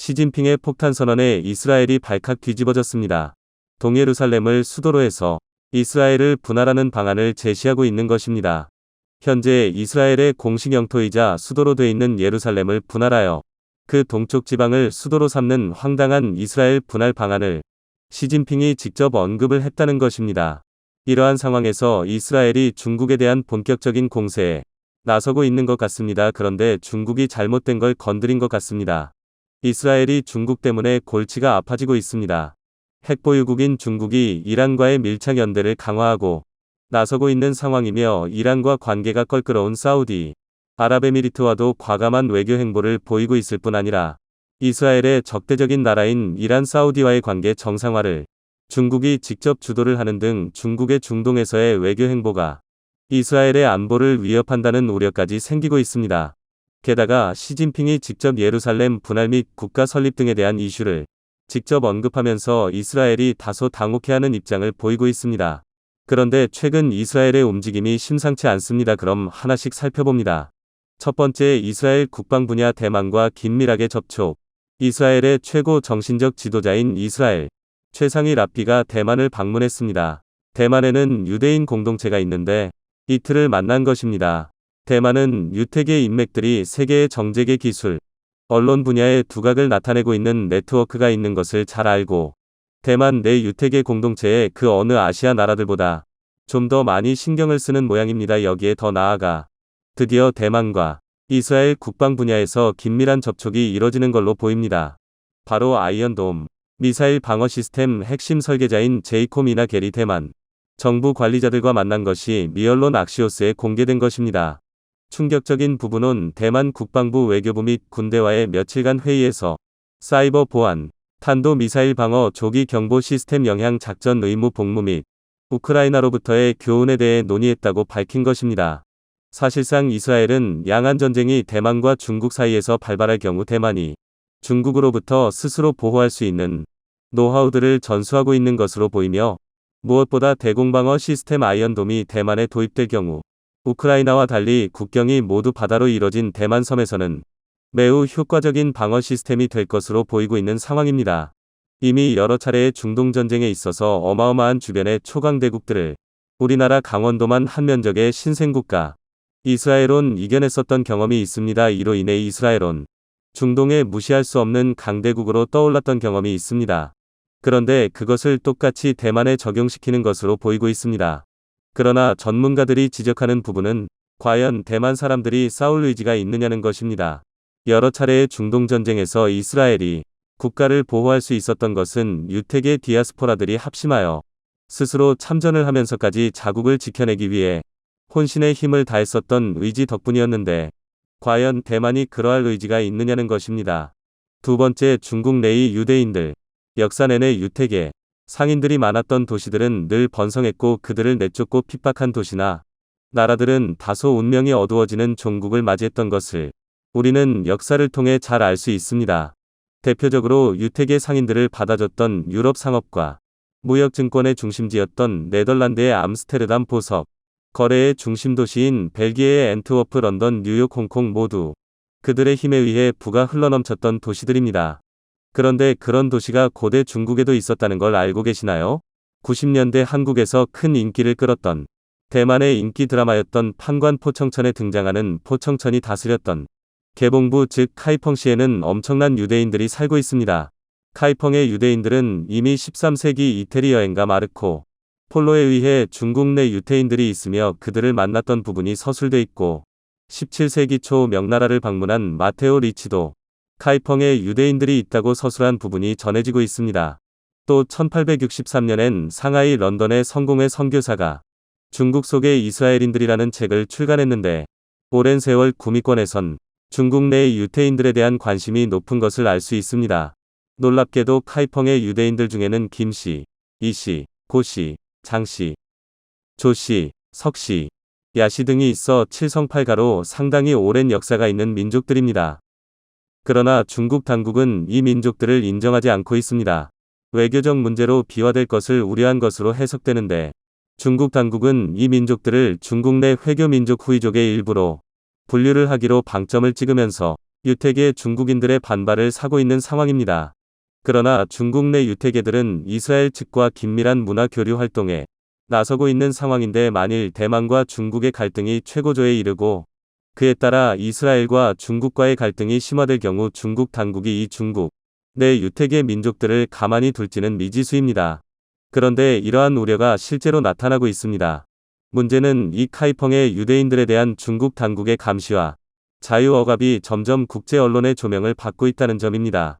시진핑의 폭탄 선언에 이스라엘이 발칵 뒤집어졌습니다. 동예루살렘을 수도로 해서 이스라엘을 분할하는 방안을 제시하고 있는 것입니다. 현재 이스라엘의 공식 영토이자 수도로 돼 있는 예루살렘을 분할하여 그 동쪽 지방을 수도로 삼는 황당한 이스라엘 분할 방안을 시진핑이 직접 언급을 했다는 것입니다. 이러한 상황에서 이스라엘이 중국에 대한 본격적인 공세에 나서고 있는 것 같습니다. 그런데 중국이 잘못된 걸 건드린 것 같습니다. 이스라엘이 중국 때문에 골치가 아파지고 있습니다. 핵보유국인 중국이 이란과의 밀착 연대를 강화하고 나서고 있는 상황이며 이란과 관계가 껄끄러운 사우디 아랍에미리트와도 과감한 외교 행보를 보이고 있을 뿐 아니라 이스라엘의 적대적인 나라인 이란 사우디와의 관계 정상화를 중국이 직접 주도를 하는 등 중국의 중동에서의 외교 행보가 이스라엘의 안보를 위협한다는 우려까지 생기고 있습니다. 게다가 시진핑이 직접 예루살렘 분할 및 국가 설립 등에 대한 이슈를 직접 언급하면서 이스라엘이 다소 당혹해하는 입장을 보이고 있습니다. 그런데 최근 이스라엘의 움직임이 심상치 않습니다. 그럼 하나씩 살펴봅니다. 첫 번째, 이스라엘 국방 분야 대만과 긴밀하게 접촉. 이스라엘의 최고 정신적 지도자인 이스라엘 최상위 랍비가 대만을 방문했습니다. 대만에는 유대인 공동체가 있는데 이틀을 만난 것입니다. 대만은 유태계 인맥들이 세계의 정재계 기술, 언론 분야의 두각을 나타내고 있는 네트워크가 있는 것을 잘 알고 대만 내 유태계 공동체에 그 어느 아시아 나라들보다 좀 더 많이 신경을 쓰는 모양입니다. 여기에 더 나아가 드디어 대만과 이스라엘 국방 분야에서 긴밀한 접촉이 이뤄지는 걸로 보입니다. 바로 아이언돔 미사일 방어 시스템 핵심 설계자인 제이콤 이나 게리 대만 정부 관리자들과 만난 것이 미 언론 악시오스에 공개된 것입니다. 충격적인 부분은 대만 국방부 외교부 및 군대와의 며칠간 회의에서 사이버 보안, 탄도 미사일 방어 조기 경보 시스템 영향 작전 의무 복무 및 우크라이나로부터의 교훈에 대해 논의했다고 밝힌 것입니다. 사실상 이스라엘은 양안 전쟁이 대만과 중국 사이에서 발발할 경우 대만이 중국으로부터 스스로 보호할 수 있는 노하우들을 전수하고 있는 것으로 보이며 무엇보다 대공방어 시스템 아이언돔이 대만에 도입될 경우 우크라이나와 달리 국경이 모두 바다로 이뤄진 대만 섬에서는 매우 효과적인 방어 시스템이 될 것으로 보이고 있는 상황입니다. 이미 여러 차례의 중동전쟁에 있어서 어마어마한 주변의 초강대국들을 우리나라 강원도만 한 면적의 신생국가 이스라엘은 이겨냈었던 경험이 있습니다. 이로 인해 이스라엘은 중동에 무시할 수 없는 강대국으로 떠올랐던 경험이 있습니다. 그런데 그것을 똑같이 대만에 적용시키는 것으로 보이고 있습니다. 그러나 전문가들이 지적하는 부분은 과연 대만 사람들이 싸울 의지가 있느냐는 것입니다. 여러 차례의 중동전쟁에서 이스라엘이 국가를 보호할 수 있었던 것은 유태계 디아스포라들이 합심하여 스스로 참전을 하면서까지 자국을 지켜내기 위해 혼신의 힘을 다했었던 의지 덕분이었는데 과연 대만이 그러할 의지가 있느냐는 것입니다. 두 번째, 중국 내의 유대인들. 역사 내내 유태계 상인들이 많았던 도시들은 늘 번성했고 그들을 내쫓고 핍박한 도시나 나라들은 다소 운명이 어두워지는 종국을 맞이했던 것을 우리는 역사를 통해 잘 알 수 있습니다. 대표적으로 유태계 상인들을 받아줬던 유럽 상업과 무역증권의 중심지였던 네덜란드의 암스테르담 보석, 거래의 중심 도시인 벨기에의 앤트워프, 런던, 뉴욕, 홍콩 모두 그들의 힘에 의해 부가 흘러넘쳤던 도시들입니다. 그런데 그런 도시가 고대 중국에도 있었다는 걸 알고 계시나요? 90년대 한국에서 큰 인기를 끌었던 대만의 인기 드라마였던 판관 포청천에 등장하는 포청천이 다스렸던 개봉부 즉 카이펑시에는 엄청난 유대인들이 살고 있습니다. 카이펑의 유대인들은 이미 13세기 이태리 여행가 마르코 폴로에 의해 중국 내 유태인들이 있으며 그들을 만났던 부분이 서술돼 있고 17세기 초 명나라를 방문한 마테오 리치도 카이펑에 유대인들이 있다고 서술한 부분이 전해지고 있습니다. 또 1863년엔 상하이 런던의 성공회 선교사가 중국 속의 이스라엘인들이라는 책을 출간했는데 오랜 세월 구미권에선 중국 내의 유태인들에 대한 관심이 높은 것을 알 수 있습니다. 놀랍게도 카이펑의 유대인들 중에는 김씨, 이씨, 고씨, 장씨, 조씨, 석씨, 야씨 등이 있어 칠성팔가로 상당히 오랜 역사가 있는 민족들입니다. 그러나 중국 당국은 이 민족들을 인정하지 않고 있습니다. 외교적 문제로 비화될 것을 우려한 것으로 해석되는데 중국 당국은 이 민족들을 중국 내 회교민족 후이족의 일부로 분류를 하기로 방점을 찍으면서 유태계 중국인들의 반발을 사고 있는 상황입니다. 그러나 중국 내 유태계들은 이스라엘 측과 긴밀한 문화 교류 활동에 나서고 있는 상황인데 만일 대만과 중국의 갈등이 최고조에 이르고 그에 따라 이스라엘과 중국과의 갈등이 심화될 경우 중국 당국이 이 중국 내 유태계 민족들을 가만히 둘지는 미지수입니다. 그런데 이러한 우려가 실제로 나타나고 있습니다. 문제는 이 카이펑의 유대인들에 대한 중국 당국의 감시와 자유 억압이 점점 국제 언론의 조명을 받고 있다는 점입니다.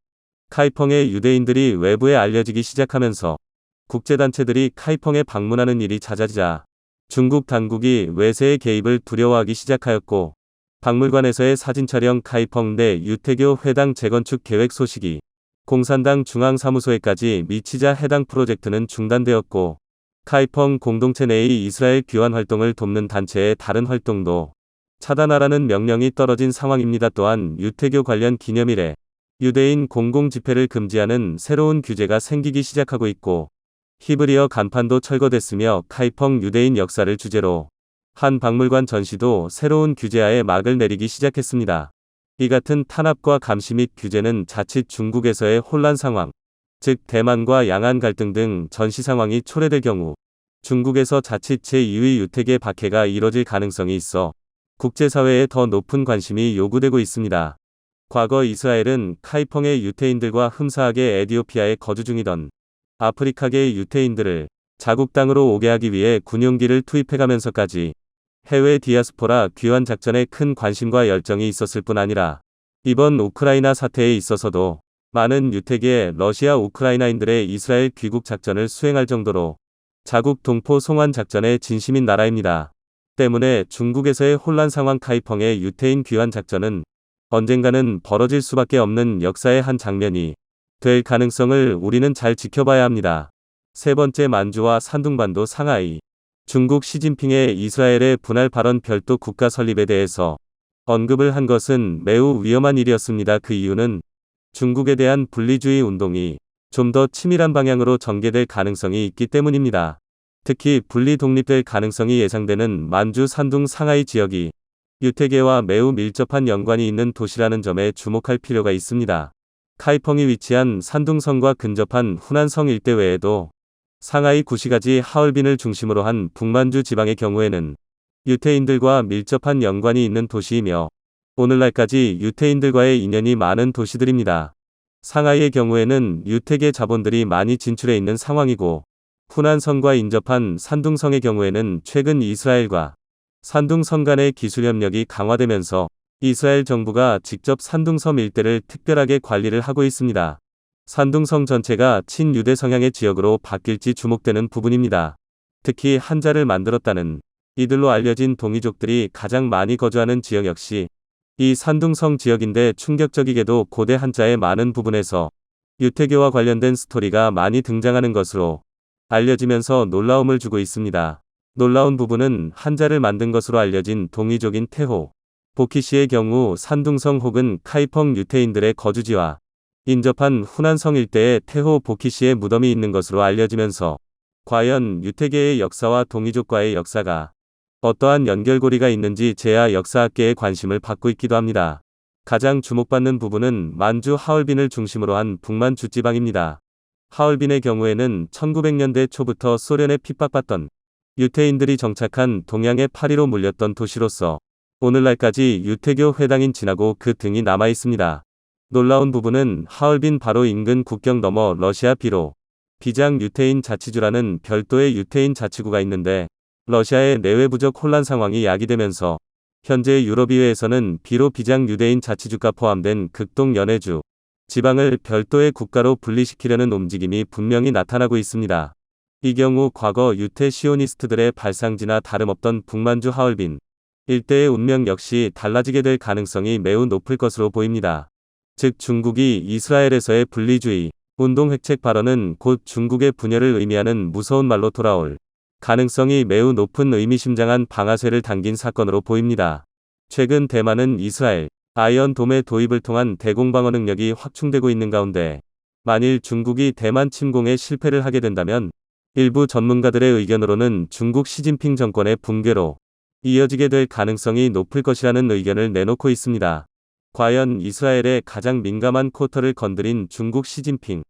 카이펑의 유대인들이 외부에 알려지기 시작하면서 국제단체들이 카이펑에 방문하는 일이 잦아지자 중국 당국이 외세의 개입을 두려워하기 시작하였고 박물관에서의 사진 촬영 카이펑 내 유태교 회당 재건축 계획 소식이 공산당 중앙사무소에까지 미치자 해당 프로젝트는 중단되었고 카이펑 공동체 내의 이스라엘 귀환 활동을 돕는 단체의 다른 활동도 차단하라는 명령이 떨어진 상황입니다. 또한 유태교 관련 기념일에 유대인 공공 집회를 금지하는 새로운 규제가 생기기 시작하고 있고 히브리어 간판도 철거됐으며 카이펑 유대인 역사를 주제로 한 박물관 전시도 새로운 규제하에 막을 내리기 시작했습니다. 이 같은 탄압과 감시 및 규제는 자칫 중국에서의 혼란 상황, 즉 대만과 양안 갈등 등 전시 상황이 초래될 경우 중국에서 자칫 제2의 유태계 박해가 이뤄질 가능성이 있어 국제사회에 더 높은 관심이 요구되고 있습니다. 과거 이스라엘은 카이펑의 유태인들과 흠사하게 에티오피아에 거주 중이던 아프리카계의 유태인들을 자국 땅으로 오게 하기 위해 군용기를 투입해가면서까지 해외 디아스포라 귀환 작전에 큰 관심과 열정이 있었을 뿐 아니라 이번 우크라이나 사태에 있어서도 많은 유태계 러시아 우크라이나인들의 이스라엘 귀국 작전을 수행할 정도로 자국 동포 송환 작전에 진심인 나라입니다. 때문에 중국에서의 혼란 상황 카이펑의 유태인 귀환 작전은 언젠가는 벌어질 수밖에 없는 역사의 한 장면이 될 가능성을 우리는 잘 지켜봐야 합니다. 세 번째, 만주와 산둥반도 상하이. 중국 시진핑의 이스라엘의 분할 발언 별도 국가 설립에 대해서 언급을 한 것은 매우 위험한 일이었습니다. 그 이유는 중국에 대한 분리주의 운동이 좀 더 치밀한 방향으로 전개될 가능성이 있기 때문입니다. 특히 분리 독립될 가능성이 예상되는 만주 산둥 상하이 지역이 유태계와 매우 밀접한 연관이 있는 도시라는 점에 주목할 필요가 있습니다. 카이펑이 위치한 산둥성과 근접한 후난성 일대 외에도 상하이 구시가지 하얼빈을 중심으로 한 북만주 지방의 경우에는 유태인들과 밀접한 연관이 있는 도시이며 오늘날까지 유태인들과의 인연이 많은 도시들입니다. 상하이의 경우에는 유태계 자본들이 많이 진출해 있는 상황이고 후난성과 인접한 산둥성의 경우에는 최근 이스라엘과 산둥성 간의 기술협력이 강화되면서 이스라엘 정부가 직접 산둥섬 일대를 특별하게 관리를 하고 있습니다. 산둥성 전체가 친유대 성향의 지역으로 바뀔지 주목되는 부분입니다. 특히 한자를 만들었다는 이들로 알려진 동이족들이 가장 많이 거주하는 지역 역시 이 산둥성 지역인데 충격적이게도 고대 한자의 많은 부분에서 유태교와 관련된 스토리가 많이 등장하는 것으로 알려지면서 놀라움을 주고 있습니다. 놀라운 부분은 한자를 만든 것으로 알려진 동이족인 태호, 보키시의 경우 산둥성 혹은 카이펑 유태인들의 거주지와 인접한 후난성 일대에 태호 보키시의 무덤이 있는 것으로 알려지면서 과연 유태계의 역사와 동이족과의 역사가 어떠한 연결고리가 있는지 제야 역사학계의 관심을 받고 있기도 합니다. 가장 주목받는 부분은 만주 하얼빈을 중심으로 한 북만주 지방입니다. 하얼빈의 경우에는 1900년대 초부터 소련에 핍박받던 유태인들이 정착한 동양의 파리로 물렸던 도시로서 오늘날까지 유태교 회당인 진하고 그 등이 남아 있습니다. 놀라운 부분은 하얼빈 바로 인근 국경 너머 러시아 비로 비장 유태인 자치주라는 별도의 유태인 자치구가 있는데 러시아의 내외부적 혼란 상황이 야기되면서 현재 유럽의회에서는 비로 비장 유대인 자치주가 포함된 극동 연해주 지방을 별도의 국가로 분리시키려는 움직임이 분명히 나타나고 있습니다. 이 경우 과거 유태 시오니스트들의 발상지나 다름없던 북만주 하얼빈 일대의 운명 역시 달라지게 될 가능성이 매우 높을 것으로 보입니다. 즉 중국이 이스라엘에서의 분리주의 운동 획책 발언은 곧 중국의 분열을 의미하는 무서운 말로 돌아올 가능성이 매우 높은 의미심장한 방아쇠를 당긴 사건으로 보입니다. 최근 대만은 이스라엘 아이언돔의 도입을 통한 대공방어 능력이 확충되고 있는 가운데 만일 중국이 대만 침공에 실패를 하게 된다면 일부 전문가들의 의견으로는 중국 시진핑 정권의 붕괴로 이어지게 될 가능성이 높을 것이라는 의견을 내놓고 있습니다. 과연 이스라엘의 가장 민감한 쿼터를 건드린 중국 시진핑.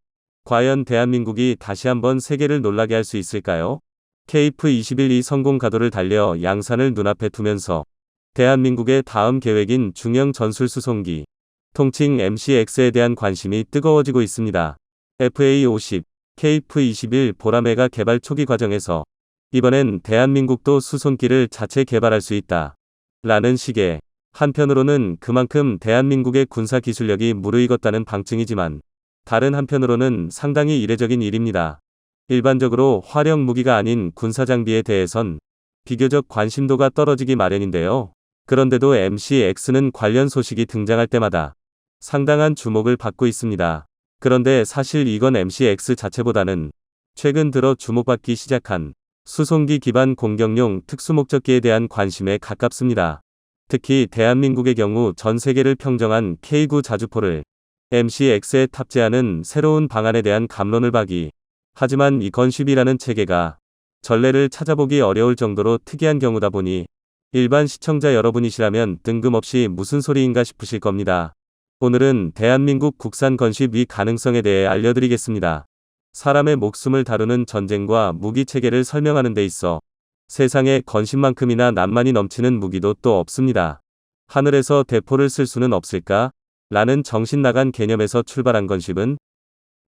과연 대한민국이 다시 한번 세계를 놀라게 할 수 있을까요? KF-21이 성공 가도를 달려 양산을 눈앞에 두면서 대한민국의 다음 계획인 중형 전술 수송기, 통칭 MCX에 대한 관심이 뜨거워지고 있습니다. FA-50, KF-21 보라매가 개발 초기 과정에서 이번엔 대한민국도 수송기를 자체 개발할 수 있다. 라는 식의, 한편으로는 그만큼 대한민국의 군사 기술력이 무르익었다는 방증이지만 다른 한편으로는 상당히 이례적인 일입니다. 일반적으로 화력 무기가 아닌 군사 장비에 대해선 비교적 관심도가 떨어지기 마련인데요. 그런데도 MCX는 관련 소식이 등장할 때마다 상당한 주목을 받고 있습니다. 그런데 사실 이건 MCX 자체보다는 최근 들어 주목받기 시작한 수송기 기반 공격용 특수목적기에 대한 관심에 가깝습니다. 특히 대한민국의 경우 전 세계를 평정한 K9 자주포를 MCX에 탑재하는 새로운 방안에 대한 감론을 박이. 하지만 이 건쉽이라는 체계가 전례를 찾아보기 어려울 정도로 특이한 경우다 보니 일반 시청자 여러분이시라면 뜬금없이 무슨 소리인가 싶으실 겁니다. 오늘은 대한민국 국산 건쉽 이 가능성에 대해 알려드리겠습니다. 사람의 목숨을 다루는 전쟁과 무기 체계를 설명하는 데 있어 세상에 건쉽만큼이나 낭만이 넘치는 무기도 또 없습니다. 하늘에서 대포를 쓸 수는 없을까? 라는 정신 나간 개념에서 출발한 건쉽은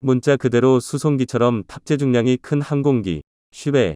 문자 그대로 수송기처럼 탑재 중량이 큰 항공기, 쉽에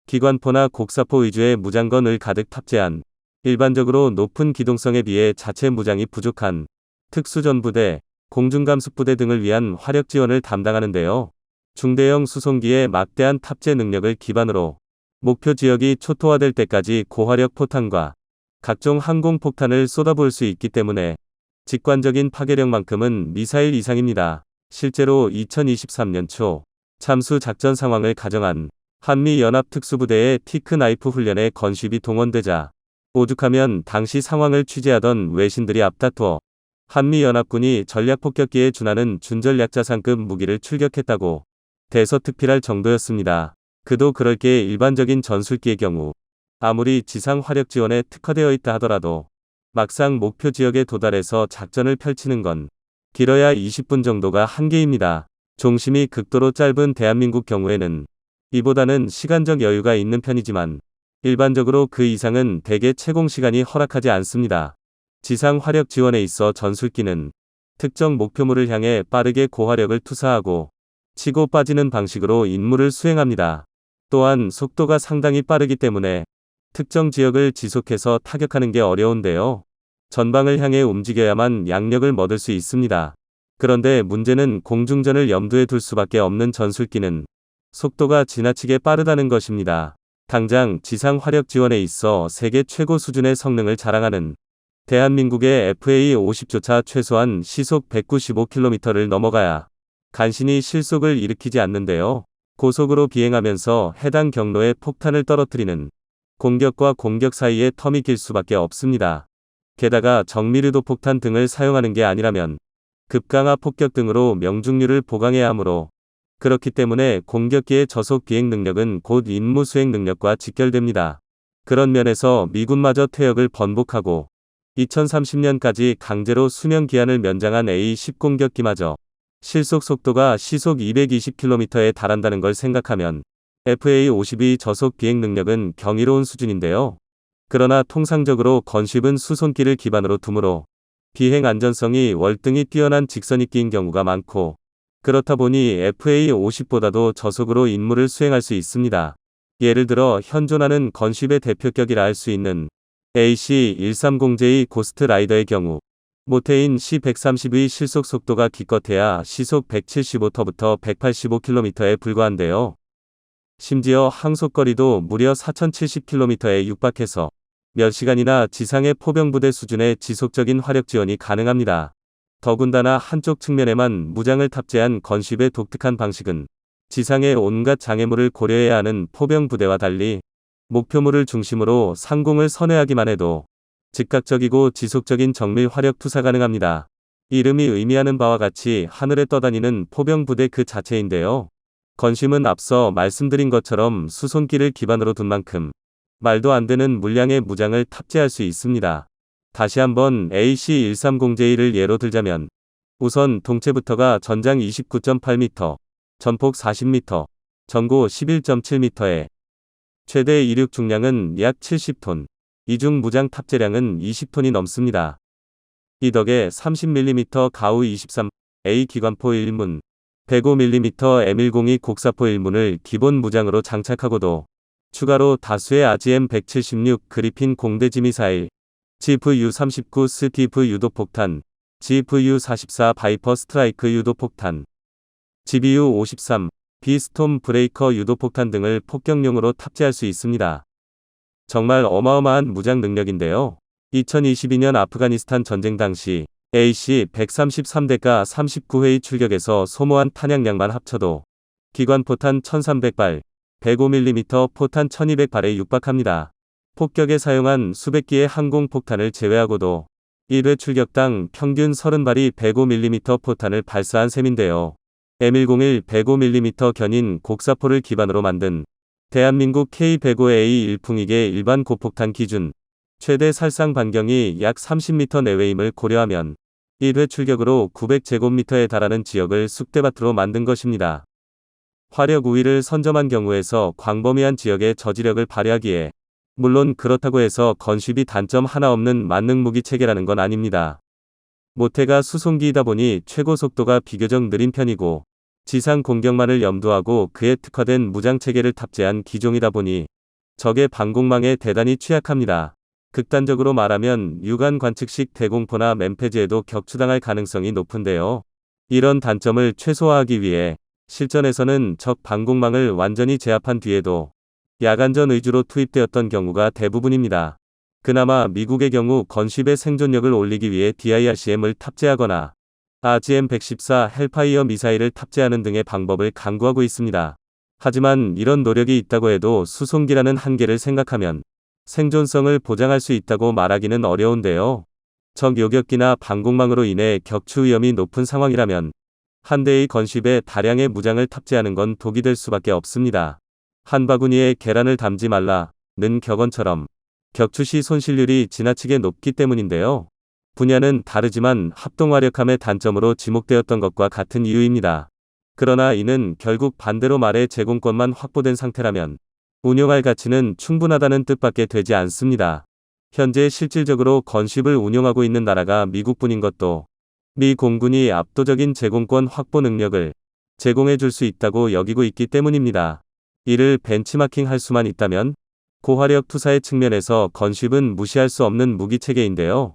기관포나 곡사포 위주의 무장건을 가득 탑재한 일반적으로 높은 기동성에 비해 자체 무장이 부족한 특수전부대, 공중감습부대 등을 위한 화력 지원을 담당하는데요. 중대형 수송기의 막대한 탑재 능력을 기반으로 목표 지역이 초토화될 때까지 고화력 포탄과 각종 항공폭탄을 쏟아부을 수 있기 때문에 직관적인 파괴력만큼은 미사일 이상입니다. 실제로 2023년 초 참수 작전 상황을 가정한 한미연합특수부대의 티크나이프 훈련에 건쉽이 동원되자 오죽하면 당시 상황을 취재하던 외신들이 앞다투어 한미연합군이 전략폭격기에 준하는 준전략자산급 무기를 출격했다고 대서특필할 정도였습니다. 그도 그럴 게 일반적인 전술기의 경우 아무리 지상 화력 지원에 특화되어 있다 하더라도 막상 목표 지역에 도달해서 작전을 펼치는 건 길어야 20분 정도가 한계입니다. 종심이 극도로 짧은 대한민국 경우에는 이보다는 시간적 여유가 있는 편이지만 일반적으로 그 이상은 대개 채공 시간이 허락하지 않습니다. 지상 화력 지원에 있어 전술기는 특정 목표물을 향해 빠르게 고화력을 투사하고 치고 빠지는 방식으로 임무를 수행합니다. 또한 속도가 상당히 빠르기 때문에 특정 지역을 지속해서 타격하는 게 어려운데요. 전방을 향해 움직여야만 양력을 얻을 수 있습니다. 그런데 문제는 공중전을 염두에 둘 수밖에 없는 전술기는 속도가 지나치게 빠르다는 것입니다. 당장 지상 화력 지원에 있어 세계 최고 수준의 성능을 자랑하는 대한민국의 FA-50조차 최소한 시속 195km를 넘어가야 간신히 실속을 일으키지 않는데요. 고속으로 비행하면서 해당 경로에 폭탄을 떨어뜨리는 공격과 공격 사이의 텀이 길 수밖에 없습니다. 게다가 정밀유도 폭탄 등을 사용하는 게 아니라면 급강하 폭격 등으로 명중률을 보강해야 하므로 그렇기 때문에 공격기의 저속 비행 능력은 곧 임무 수행 능력과 직결됩니다. 그런 면에서 미군마저 퇴역을 번복하고 2030년까지 강제로 수명 기한을 연장한 A-10 공격기마저 실속 속도가 시속 220km에 달한다는 걸 생각하면 FA-52 저속 비행 능력은 경이로운 수준인데요. 그러나 통상적으로 건쉽은 수송기를 기반으로 두므로 비행 안전성이 월등히 뛰어난 직선익기인 경우가 많고 그렇다 보니 FA-50보다도 저속으로 임무를 수행할 수 있습니다. 예를 들어 현존하는 건쉽의 대표격이라 할 수 있는 AC-130J 고스트 라이더의 경우 모테인 C-130의 실속 속도가 기껏해야 시속 175터부터 185km에 불과한데요. 심지어 항속거리도 무려 4070km에 육박해서 몇 시간이나 지상의 포병부대 수준의 지속적인 화력 지원이 가능합니다. 더군다나 한쪽 측면에만 무장을 탑재한 건쉽의 독특한 방식은 지상의 온갖 장애물을 고려해야 하는 포병부대와 달리 목표물을 중심으로 상공을 선회하기만 해도 즉각적이고 지속적인 정밀 화력 투사 가능합니다. 이름이 의미하는 바와 같이 하늘에 떠다니는 포병부대 그 자체인데요. 건쉽은 앞서 말씀드린 것처럼 수송기를 기반으로 둔 만큼 말도 안 되는 물량의 무장을 탑재할 수 있습니다. 다시 한번 AC-130J를 예로 들자면 우선 동체부터가 전장 29.8m, 전폭 40m, 전고 11.7m에 최대 이륙 중량은 약 70톤, 이중 무장 탑재량은 20톤이 넘습니다. 이 덕에 30mm 가우 23A 기관포 1문, 105mm M102 곡사포 1문을 기본 무장으로 장착하고도 추가로 다수의 RGM-176 그리핀 공대지 미사일, GFU-39 스티브 유도폭탄, GFU-44 바이퍼 스트라이크 유도폭탄, GBU-53 비스톰 브레이커 유도폭탄 등을 폭격용으로 탑재할 수 있습니다. 정말 어마어마한 무장 능력인데요. 2022년 아프가니스탄 전쟁 당시 AC-133대가 39회의 출격에서 소모한 탄약량만 합쳐도 기관포탄 1300발, 105mm 포탄 1200발에 육박합니다. 폭격에 사용한 수백 기의 항공폭탄을 제외하고도 1회 출격당 평균 30발이 105mm 포탄을 발사한 셈인데요. M101 105mm 견인 곡사포를 기반으로 만든 대한민국 K105A 일풍이계 일반 고폭탄 기준 최대 살상 반경이 약 30m 내외임을 고려하면 1회 출격으로 900제곱미터에 달하는 지역을 쑥대밭으로 만든 것입니다. 화력 우위를 선점한 경우에서 광범위한 지역의 저지력을 발휘하기에 물론 그렇다고 해서 건쉽이 단점 하나 없는 만능 무기 체계라는 건 아닙니다. 모태가 수송기이다 보니 최고 속도가 비교적 느린 편이고 지상 공격만을 염두하고 그에 특화된 무장 체계를 탑재한 기종이다 보니 적의 방공망에 대단히 취약합니다. 극단적으로 말하면 육안 관측식 대공포나 맨패즈에도 격추당할 가능성이 높은데요. 이런 단점을 최소화하기 위해 실전에서는 적 방공망을 완전히 제압한 뒤에도 야간전 위주로 투입되었던 경우가 대부분입니다. 그나마 미국의 경우 건쉽의 생존력을 올리기 위해 DIRCM을 탑재하거나 RGM-114 헬파이어 미사일을 탑재하는 등의 방법을 강구하고 있습니다. 하지만 이런 노력이 있다고 해도 수송기라는 한계를 생각하면 생존성을 보장할 수 있다고 말하기는 어려운데요. 적 요격기나 방공망으로 인해 격추 위험이 높은 상황이라면 한 대의 건쉽에 다량의 무장을 탑재하는 건 독이 될 수밖에 없습니다. 한 바구니에 계란을 담지 말라는 격언처럼 격추 시 손실률이 지나치게 높기 때문인데요. 분야는 다르지만 합동화력함의 단점으로 지목되었던 것과 같은 이유입니다. 그러나 이는 결국 반대로 말해 제공권만 확보된 상태라면 운용할 가치는 충분하다는 뜻밖에 되지 않습니다. 현재 실질적으로 건쉽을 운용하고 있는 나라가 미국뿐인 것도 미 공군이 압도적인 제공권 확보 능력을 제공해 줄 수 있다고 여기고 있기 때문입니다. 이를 벤치마킹할 수만 있다면 고화력 투사의 측면에서 건쉽은 무시할 수 없는 무기체계인데요.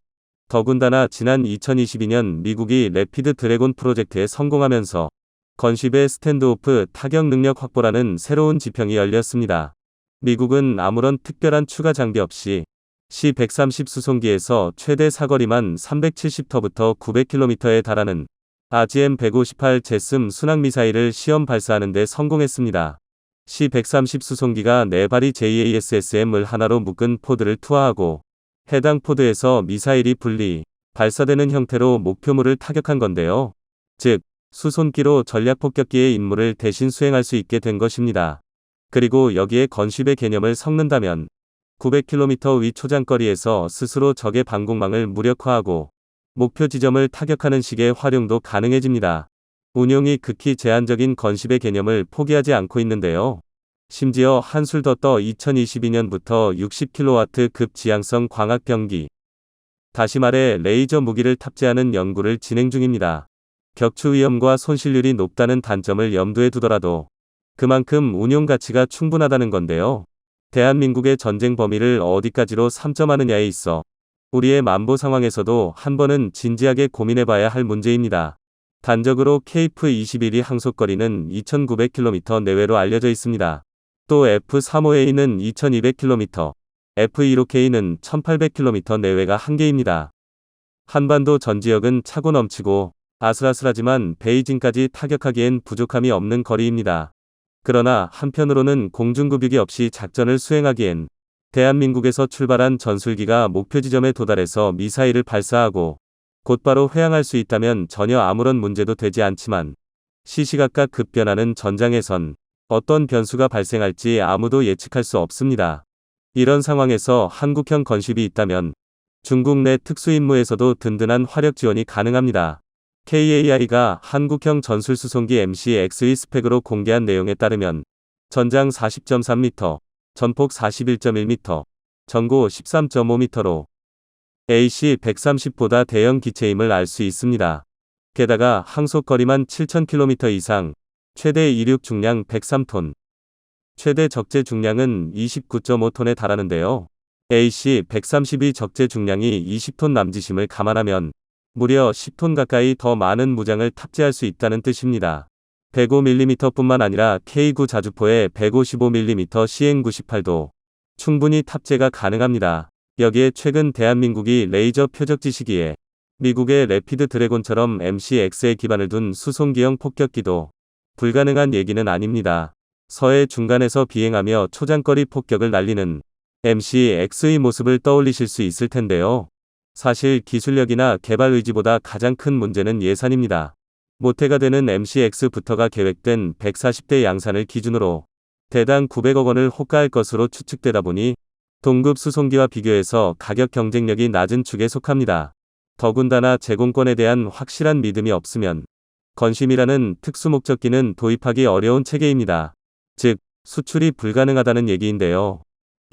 더군다나 지난 2022년 미국이 래피드 드래곤 프로젝트에 성공하면서 건쉽의 스탠드오프 타격 능력 확보라는 새로운 지평이 열렸습니다. 미국은 아무런 특별한 추가 장비 없이 C-130 수송기에서 최대 사거리만 370터부터 900km에 달하는 RGM-158 제슴 순항미사일을 시험 발사하는 데 성공했습니다. C-130 수송기가 4발이 JASSM을 하나로 묶은 포드를 투하하고 해당 포드에서 미사일이 분리, 발사되는 형태로 목표물을 타격한 건데요. 즉, 수송기로 전략폭격기의 임무를 대신 수행할 수 있게 된 것입니다. 그리고 여기에 건쉽의 개념을 섞는다면 900km 위 초장거리에서 스스로 적의 방공망을 무력화하고 목표 지점을 타격하는 식의 활용도 가능해집니다. 운용이 극히 제한적인 건쉽의 개념을 포기하지 않고 있는데요. 심지어 한술 더 떠 2022년부터 60kW급 지향성 광학병기, 다시 말해 레이저 무기를 탑재하는 연구를 진행 중입니다. 격추 위험과 손실률이 높다는 단점을 염두에 두더라도 그만큼 운용 가치가 충분하다는 건데요. 대한민국의 전쟁 범위를 어디까지로 삼점하느냐에 있어 우리의 만보 상황에서도 한 번은 진지하게 고민해봐야 할 문제입니다. 단적으로 KF-21이 항속거리는 2900km 내외로 알려져 있습니다. 또 F-35A는 2200km, F-15K는 1800km 내외가 한계입니다. 한반도 전 지역은 차고 넘치고 아슬아슬하지만 베이징까지 타격하기엔 부족함이 없는 거리입니다. 그러나 한편으로는 공중급유기 없이 작전을 수행하기엔 대한민국에서 출발한 전술기가 목표 지점에 도달해서 미사일을 발사하고 곧바로 회항할 수 있다면 전혀 아무런 문제도 되지 않지만 시시각각 급변하는 전장에선 어떤 변수가 발생할지 아무도 예측할 수 없습니다. 이런 상황에서 한국형 건쉽이 있다면 중국 내 특수임무에서도 든든한 화력 지원이 가능합니다. KAI가 한국형 전술수송기 MC-X의 스펙으로 공개한 내용에 따르면 전장 40.3m, 전폭 41.1m, 전고 13.5m로 AC-130보다 대형 기체임을 알 수 있습니다. 게다가 항속거리만 7,000km 이상, 최대 이륙 중량 103톤, 최대 적재 중량은 29.5톤에 달하는데요. AC-132 적재 중량이 20톤 남짓임을 감안하면 무려 10톤 가까이 더 많은 무장을 탑재할 수 있다는 뜻입니다. 105mm뿐만 아니라 K9 자주포의 155mm CN98도 충분히 탑재가 가능합니다. 여기에 최근 대한민국이 레이저 표적지 시기에 미국의 래피드 드래곤처럼 MC-X에 기반을 둔 수송기형 폭격기도 불가능한 얘기는 아닙니다. 서해 중간에서 비행하며 초장거리 폭격을 날리는 MC-X의 모습을 떠올리실 수 있을 텐데요. 사실 기술력이나 개발 의지보다 가장 큰 문제는 예산입니다. 모태가 되는 MC-X부터가 계획된 140대 양산을 기준으로 대당 900억 원을 호가할 것으로 추측되다 보니 동급 수송기와 비교해서 가격 경쟁력이 낮은 축에 속합니다. 더군다나 제공권에 대한 확실한 믿음이 없으면 건심이라는 특수목적기는 도입하기 어려운 체계입니다. 즉, 수출이 불가능하다는 얘기인데요.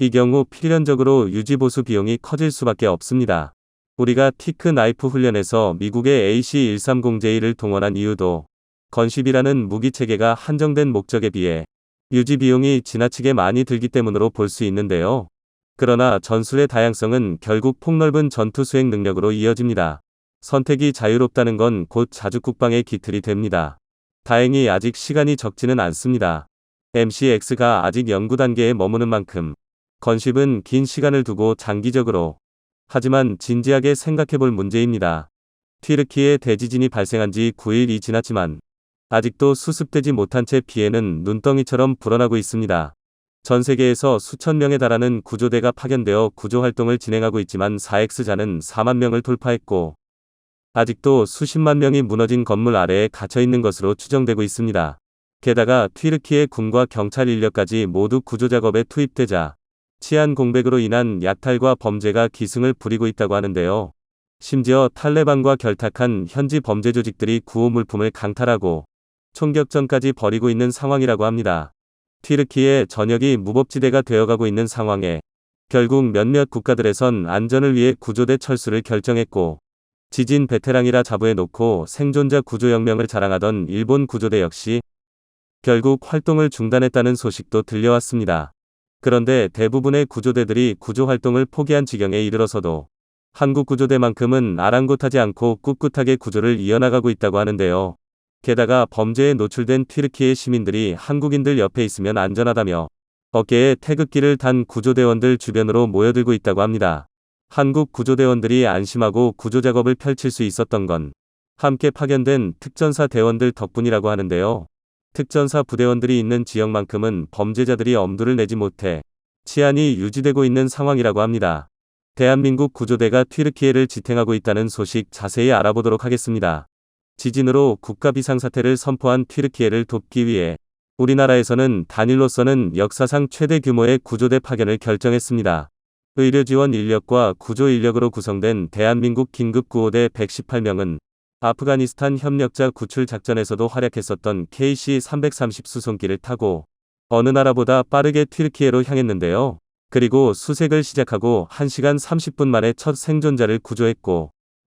이 경우 필연적으로 유지보수 비용이 커질 수밖에 없습니다. 우리가 티크 나이프 훈련에서 미국의 AC-130J를 동원한 이유도 건심이라는 무기체계가 한정된 목적에 비해 유지 비용이 지나치게 많이 들기 때문으로 볼 수 있는데요. 그러나 전술의 다양성은 결국 폭넓은 전투 수행 능력으로 이어집니다. 선택이 자유롭다는 건 곧 자주국방의 기틀이 됩니다. 다행히 아직 시간이 적지는 않습니다. MC-X가 아직 연구 단계에 머무는 만큼 건심은 긴 시간을 두고 장기적으로, 하지만 진지하게 생각해볼 문제입니다. 튀르키예 대지진이 발생한 지 9일이 지났지만 아직도 수습되지 못한 채 피해는 눈덩이처럼 불어나고 있습니다. 전 세계에서 수천 명에 달하는 구조대가 파견되어 구조활동을 진행하고 있지만 4X자는 4만 명을 돌파했고 아직도 수십만 명이 무너진 건물 아래에 갇혀있는 것으로 추정되고 있습니다. 게다가 튀르키예 군과 경찰 인력까지 모두 구조작업에 투입되자 치안 공백으로 인한 약탈과 범죄가 기승을 부리고 있다고 하는데요. 심지어 탈레반과 결탁한 현지 범죄 조직들이 구호 물품을 강탈하고 총격전까지 벌이고 있는 상황이라고 합니다. 튀르키예 전역이 무법지대가 되어가고 있는 상황에 결국 몇몇 국가들에선 안전을 위해 구조대 철수를 결정했고 지진 베테랑이라 자부해놓고 생존자 구조혁명을 자랑하던 일본 구조대 역시 결국 활동을 중단했다는 소식도 들려왔습니다. 그런데 대부분의 구조대들이 구조활동을 포기한 지경에 이르러서도 한국 구조대만큼은 아랑곳하지 않고 꿋꿋하게 구조를 이어나가고 있다고 하는데요. 게다가 범죄에 노출된 튀르키예 시민들이 한국인들 옆에 있으면 안전하다며 어깨에 태극기를 단 구조대원들 주변으로 모여들고 있다고 합니다. 한국 구조대원들이 안심하고 구조작업을 펼칠 수 있었던 건 함께 파견된 특전사 대원들 덕분이라고 하는데요. 특전사 부대원들이 있는 지역만큼은 범죄자들이 엄두를 내지 못해 치안이 유지되고 있는 상황이라고 합니다. 대한민국 구조대가 튀르키예를 지탱하고 있다는 소식 자세히 알아보도록 하겠습니다. 지진으로 국가 비상사태를 선포한 튀르키예를 돕기 위해 우리나라에서는 단일로서는 역사상 최대 규모의 구조대 파견을 결정했습니다. 의료지원 인력과 구조 인력으로 구성된 대한민국 긴급구호대 118명은 아프가니스탄 협력자 구출 작전에서도 활약했었던 KC-330 수송기를 타고 어느 나라보다 빠르게 튀르키예로 향했는데요. 그리고 수색을 시작하고 1시간 30분 만에 첫 생존자를 구조했고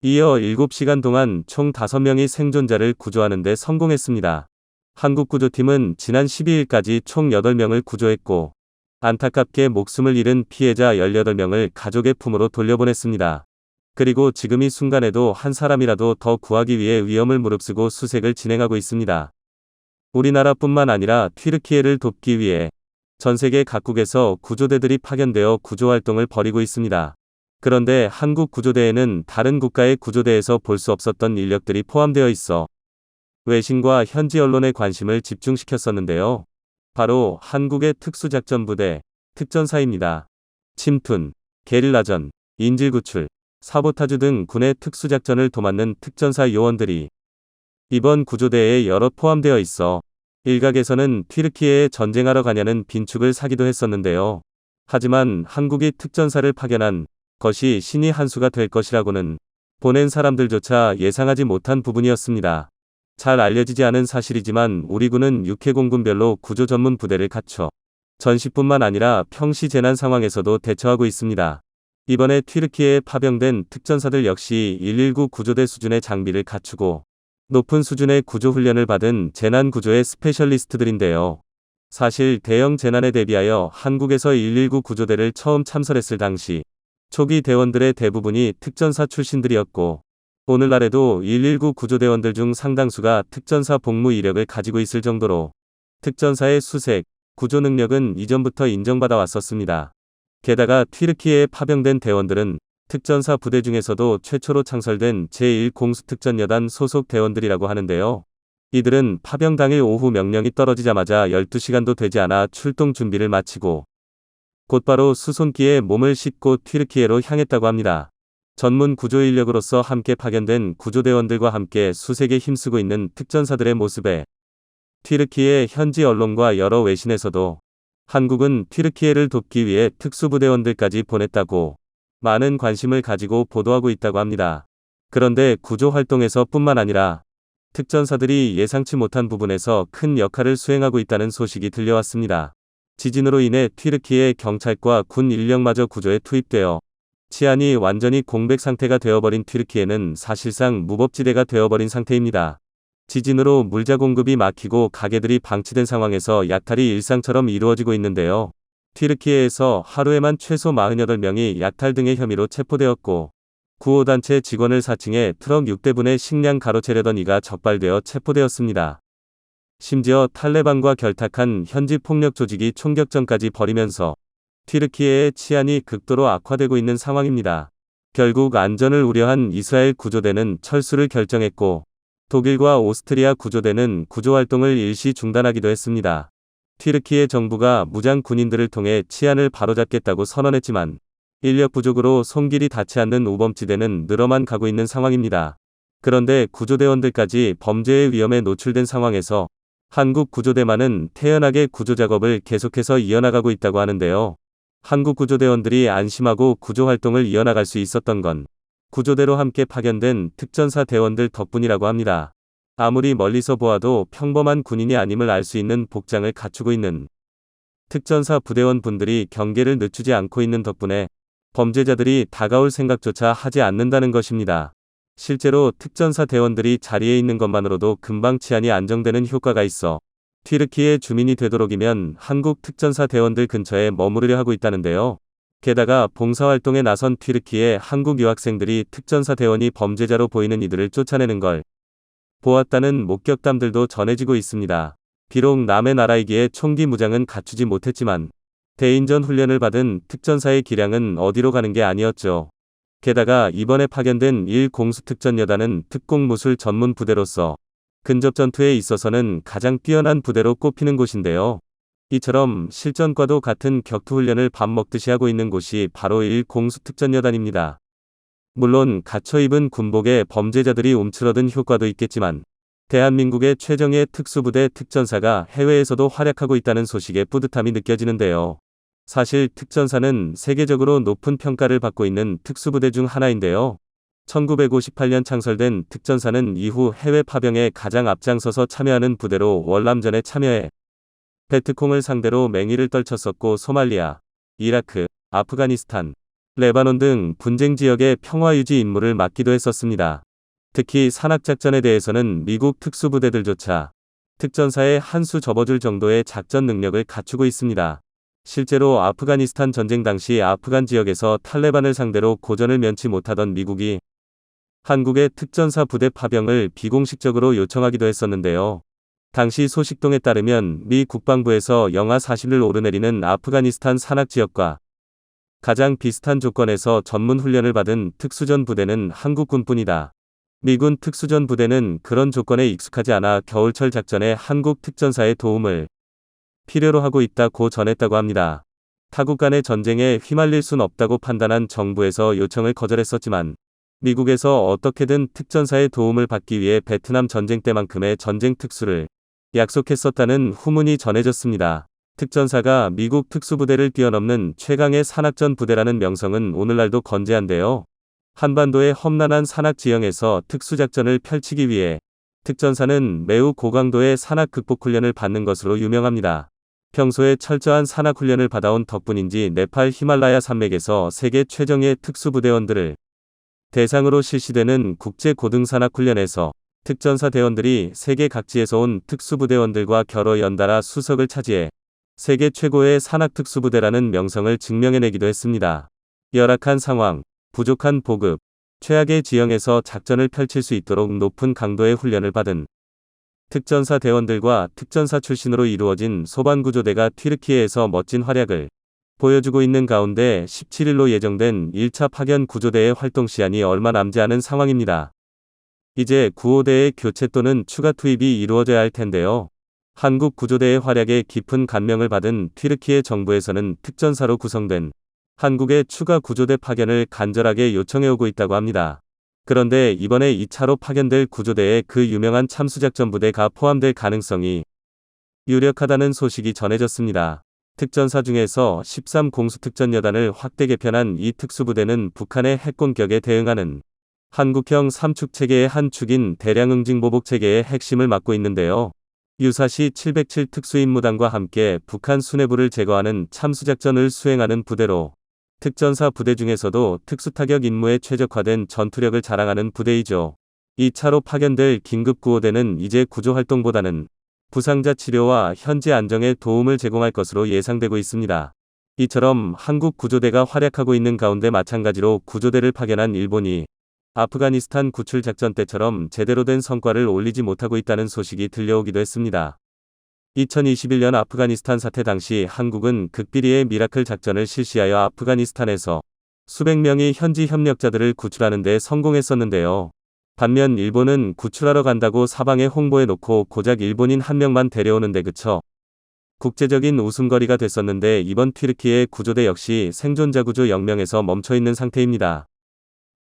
이어 7시간 동안 총 5명의 생존자를 구조하는 데 성공했습니다. 한국 구조팀은 지난 12일까지 총 8명을 구조했고 안타깝게 목숨을 잃은 피해자 18명을 가족의 품으로 돌려보냈습니다. 그리고 지금 이 순간에도 한 사람이라도 더 구하기 위해 위험을 무릅쓰고 수색을 진행하고 있습니다. 우리나라뿐만 아니라 튀르키예를 돕기 위해 전 세계 각국에서 구조대들이 파견되어 구조활동을 벌이고 있습니다. 그런데 한국 구조대에는 다른 국가의 구조대에서 볼 수 없었던 인력들이 포함되어 있어 외신과 현지 언론의 관심을 집중시켰었는데요. 바로 한국의 특수작전부대, 특전사입니다. 침투, 게릴라전, 인질구출, 사보타주 등 군의 특수작전을 도맡는 특전사 요원들이 이번 구조대에 여럿 포함되어 있어 일각에서는 튀르키예에 전쟁하러 가냐는 빈축을 사기도 했었는데요. 하지만 한국이 특전사를 파견한 것이 신의 한 수가 될 것이라고는 보낸 사람들조차 예상하지 못한 부분이었습니다. 잘 알려지지 않은 사실이지만 우리 군은 육해공군별로 구조 전문 부대를 갖춰 전시뿐만 아니라 평시 재난 상황에서도 대처하고 있습니다. 이번에 튀르키예에 파병된 특전사들 역시 119 구조대 수준의 장비를 갖추고 높은 수준의 구조 훈련을 받은 재난 구조의 스페셜리스트들인데요. 사실 대형 재난에 대비하여 한국에서 119 구조대를 처음 참설했을 당시 초기 대원들의 대부분이 특전사 출신들이었고 오늘날에도 119 구조대원들 중 상당수가 특전사 복무 이력을 가지고 있을 정도로 특전사의 수색, 구조 능력은 이전부터 인정받아 왔었습니다. 게다가 튀르키예에 파병된 대원들은 특전사 부대 중에서도 최초로 창설된 제1공수특전여단 소속 대원들이라고 하는데요. 이들은 파병 당일 오후 명령이 떨어지자마자 12시간도 되지 않아 출동 준비를 마치고 곧바로 수송기에 몸을 싣고 튀르키예로 향했다고 합니다. 전문 구조 인력으로서 함께 파견된 구조대원들과 함께 수색에 힘쓰고 있는 특전사들의 모습에 튀르키예 현지 언론과 여러 외신에서도 한국은 튀르키예를 돕기 위해 특수부대원들까지 보냈다고 많은 관심을 가지고 보도하고 있다고 합니다. 그런데 구조 활동에서 뿐만 아니라 특전사들이 예상치 못한 부분에서 큰 역할을 수행하고 있다는 소식이 들려왔습니다. 지진으로 인해 튀르키예 경찰과 군 인력마저 구조에 투입되어 치안이 완전히 공백 상태가 되어버린 튀르키예는 사실상 무법지대가 되어버린 상태입니다. 지진으로 물자 공급이 막히고 가게들이 방치된 상황에서 약탈이 일상처럼 이루어지고 있는데요. 튀르키예에서 하루에만 최소 48명이 약탈 등의 혐의로 체포되었고 구호단체 직원을 사칭해 트럭 6대분의 식량 가로채려던 이가 적발되어 체포되었습니다. 심지어 탈레반과 결탁한 현지 폭력 조직이 총격전까지 벌이면서 튀르키예의 치안이 극도로 악화되고 있는 상황입니다. 결국 안전을 우려한 이스라엘 구조대는 철수를 결정했고 독일과 오스트리아 구조대는 구조활동을 일시 중단하기도 했습니다. 튀르키예 정부가 무장 군인들을 통해 치안을 바로잡겠다고 선언했지만 인력 부족으로 손길이 닿지 않는 우범지대는 늘어만 가고 있는 상황입니다. 그런데 구조대원들까지 범죄의 위험에 노출된 상황에서 한국 구조대만은 태연하게 구조작업을 계속해서 이어나가고 있다고 하는데요. 한국 구조대원들이 안심하고 구조활동을 이어나갈 수 있었던 건 구조대로 함께 파견된 특전사 대원들 덕분이라고 합니다. 아무리 멀리서 보아도 평범한 군인이 아님을 알 수 있는 복장을 갖추고 있는 특전사 부대원 분들이 경계를 늦추지 않고 있는 덕분에 범죄자들이 다가올 생각조차 하지 않는다는 것입니다. 실제로 특전사 대원들이 자리에 있는 것만으로도 금방 치안이 안정되는 효과가 있어 튀르키예 주민이 되도록이면 한국 특전사 대원들 근처에 머무르려 하고 있다는데요. 게다가 봉사활동에 나선 튀르키예 한국 유학생들이 특전사 대원이 범죄자로 보이는 이들을 쫓아내는 걸 보았다는 목격담들도 전해지고 있습니다. 비록 남의 나라이기에 총기 무장은 갖추지 못했지만 대인전 훈련을 받은 특전사의 기량은 어디로 가는 게 아니었죠. 게다가 이번에 파견된 1공수특전여단은 특공무술 전문 부대로서 근접 전투에 있어서는 가장 뛰어난 부대로 꼽히는 곳인데요. 이처럼 실전과도 같은 격투훈련을 밥 먹듯이 하고 있는 곳이 바로 1공수특전여단입니다. 물론 갇혀 입은 군복에 범죄자들이 움츠러든 효과도 있겠지만 대한민국의 최정예 특수부대 특전사가 해외에서도 활약하고 있다는 소식에 뿌듯함이 느껴지는데요. 사실 특전사는 세계적으로 높은 평가를 받고 있는 특수부대 중 하나인데요. 1958년 창설된 특전사는 이후 해외 파병에 가장 앞장서서 참여하는 부대로 월남전에 참여해 베트콩을 상대로 맹위를 떨쳤었고 소말리아, 이라크, 아프가니스탄, 레바논 등 분쟁 지역의 평화 유지 임무를 맡기도 했었습니다. 특히 산악작전에 대해서는 미국 특수부대들조차 특전사에 한 수 접어줄 정도의 작전 능력을 갖추고 있습니다. 실제로 아프가니스탄 전쟁 당시 아프간 지역에서 탈레반을 상대로 고전을 면치 못하던 미국이 한국의 특전사 부대 파병을 비공식적으로 요청하기도 했었는데요. 당시 소식통에 따르면 미 국방부에서 영하 40를 오르내리는 아프가니스탄 산악 지역과 가장 비슷한 조건에서 전문 훈련을 받은 특수전 부대는 한국군뿐이다. 미군 특수전 부대는 그런 조건에 익숙하지 않아 겨울철 작전에 한국 특전사의 도움을 필요로 하고 있다고 전했다고 합니다. 타국 간의 전쟁에 휘말릴 순 없다고 판단한 정부에서 요청을 거절했었지만 미국에서 어떻게든 특전사의 도움을 받기 위해 베트남 전쟁 때만큼의 전쟁 특수를 약속했었다는 후문이 전해졌습니다. 특전사가 미국 특수부대를 뛰어넘는 최강의 산악전 부대라는 명성은 오늘날도 건재한데요. 한반도의 험난한 산악 지형에서 특수작전을 펼치기 위해 특전사는 매우 고강도의 산악 극복 훈련을 받는 것으로 유명합니다. 평소에 철저한 산악 훈련을 받아온 덕분인지 네팔 히말라야 산맥에서 세계 최정예 특수부대원들을 대상으로 실시되는 국제 고등산악 훈련에서 특전사 대원들이 세계 각지에서 온 특수부대원들과 겨뤄 연달아 수석을 차지해 세계 최고의 산악 특수부대라는 명성을 증명해내기도 했습니다. 열악한 상황, 부족한 보급, 최악의 지형에서 작전을 펼칠 수 있도록 높은 강도의 훈련을 받은 특전사 대원들과 특전사 출신으로 이루어진 소반구조대가 튀르키예에서 멋진 활약을 보여주고 있는 가운데 17일로 예정된 1차 파견 구조대의 활동 시한이 얼마 남지 않은 상황입니다. 이제 구호대의 교체 또는 추가 투입이 이루어져야 할 텐데요. 한국 구조대의 활약에 깊은 감명을 받은 튀르키예 정부에서는 특전사로 구성된 한국의 추가 구조대 파견을 간절하게 요청해오고 있다고 합니다. 그런데 이번에 2차로 파견될 구조대에 그 유명한 참수작전 부대가 포함될 가능성이 유력하다는 소식이 전해졌습니다. 특전사 중에서 13공수특전여단을 확대 개편한 이 특수부대는 북한의 핵공격에 대응하는 한국형 삼축체계의 한 축인 대량응징보복체계의 핵심을 맡고 있는데요. 유사시 707 특수임무단과 함께 북한 수뇌부를 제거하는 참수작전을 수행하는 부대로 특전사 부대 중에서도 특수타격 임무에 최적화된 전투력을 자랑하는 부대이죠. 2차로 파견될 긴급구호대는 이제 구조활동보다는 부상자 치료와 현지 안정에 도움을 제공할 것으로 예상되고 있습니다. 이처럼 한국 구조대가 활약하고 있는 가운데 마찬가지로 구조대를 파견한 일본이 아프가니스탄 구출 작전 때처럼 제대로 된 성과를 올리지 못하고 있다는 소식이 들려오기도 했습니다. 2021년 아프가니스탄 사태 당시 한국은 극비리의 미라클 작전을 실시하여 아프가니스탄에서 수백 명의 현지 협력자들을 구출하는 데 성공했었는데요. 반면 일본은 구출하러 간다고 사방에 홍보해 놓고 고작 일본인 한 명만 데려오는데 그쳐 국제적인 웃음거리가 됐었는데 이번 튀르키예 구조대 역시 생존자 구조 0명에서 멈춰있는 상태입니다.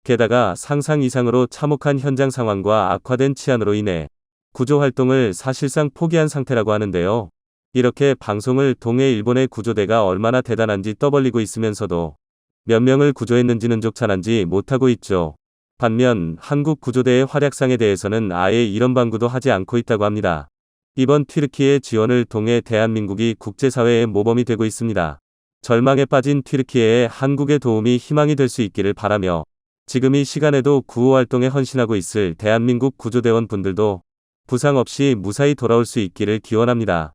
게다가 상상 이상으로 참혹한 현장 상황과 악화된 치안으로 인해 구조 활동을 사실상 포기한 상태라고 하는데요. 이렇게 방송을 통해 일본의 구조대가 얼마나 대단한지 떠벌리고 있으면서도 몇 명을 구조했는지는 족찬한지 못하고 있죠. 반면 한국 구조대의 활약상에 대해서는 아예 이런 방구도 하지 않고 있다고 합니다. 이번 튀르키예 지원을 통해 대한민국이 국제사회의 모범이 되고 있습니다. 절망에 빠진 튀르키예에 한국의 도움이 희망이 될 수 있기를 바라며 지금 이 시간에도 구호활동에 헌신하고 있을 대한민국 구조대원 분들도 부상 없이 무사히 돌아올 수 있기를 기원합니다.